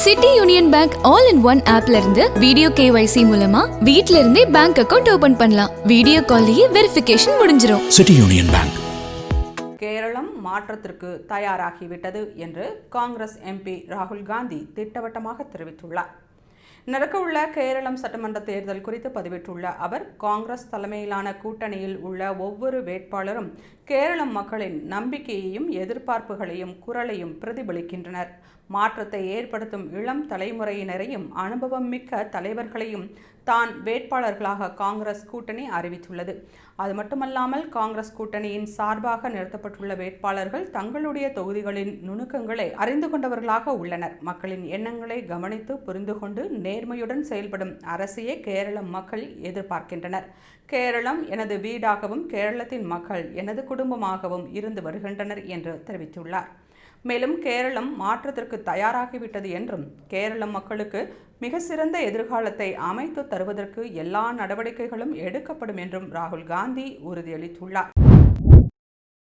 City Union Bank all in one ஆப்ல இருந்து video KYC மூலமா வீட்ல இருந்தே பேங்க் அக்கவுண்ட் ஓபன் பண்ணலாம். வீடியோ கால்லயே வெரிஃபிகேஷன் முடிஞ்சிரும். City Union Bank. கேரளம் மாற்றத்திற்கு தயாராகிவிட்டது என்று காங்கிரஸ் MP ராகுல் காந்தி திட்டவட்டமாக தெரிவித்துள்ளார். நடக்கவுள்ள கேரளம் சட்டமன்ற தேர்தல் குறித்து பதிவிட்டுள்ள அவர், காங்கிரஸ் தலைமையிலான கூட்டணியில் உள்ள ஒவ்வொரு வேட்பாளரும் கேரளம் மக்களின் நம்பிக்கையையும் எதிர்பார்ப்புகளையும் குரலையும் பிரதிபலிக்கின்றனர். மாற்றத்தை ஏற்படுத்தும் இளம் தலைமுறையினரையும் அனுபவம் மிக்க தலைவர்களையும் தான் வேட்பாளர்களாக காங்கிரஸ் கூட்டணி அறிவித்துள்ளது. அது மட்டுமல்லாமல் காங்கிரஸ் கூட்டணியின் சார்பாக நிறுத்தப்பட்டுள்ள வேட்பாளர்கள் தங்களுடைய தொகுதிகளின் நுணுக்கங்களை அறிந்து கொண்டவர்களாக உள்ளனர். மக்களின் எண்ணங்களை கவனித்து புரிந்து கொண்டு நேர்மையுடன் செயல்படும் அரசையே கேரள மக்கள் எதிர்பார்க்கின்றனர். கேரளம் எனது வீடாகவும் கேரளத்தின் மக்கள் எனது குடும்பமாகவும் இருந்து வருகின்றனர் என்று தெரிவித்துள்ளார். மேலும் கேரளம் மாற்றத்திற்கு தயாராகிவிட்டது என்றும் கேரள மக்களுக்கு மிக சிறந்த எதிர்காலத்தை அமைத்து தருவதற்கு எல்லா நடவடிக்கைகளும் எடுக்கப்படும் என்றும் ராகுல் காந்தி உறுதியளித்துள்ளார்.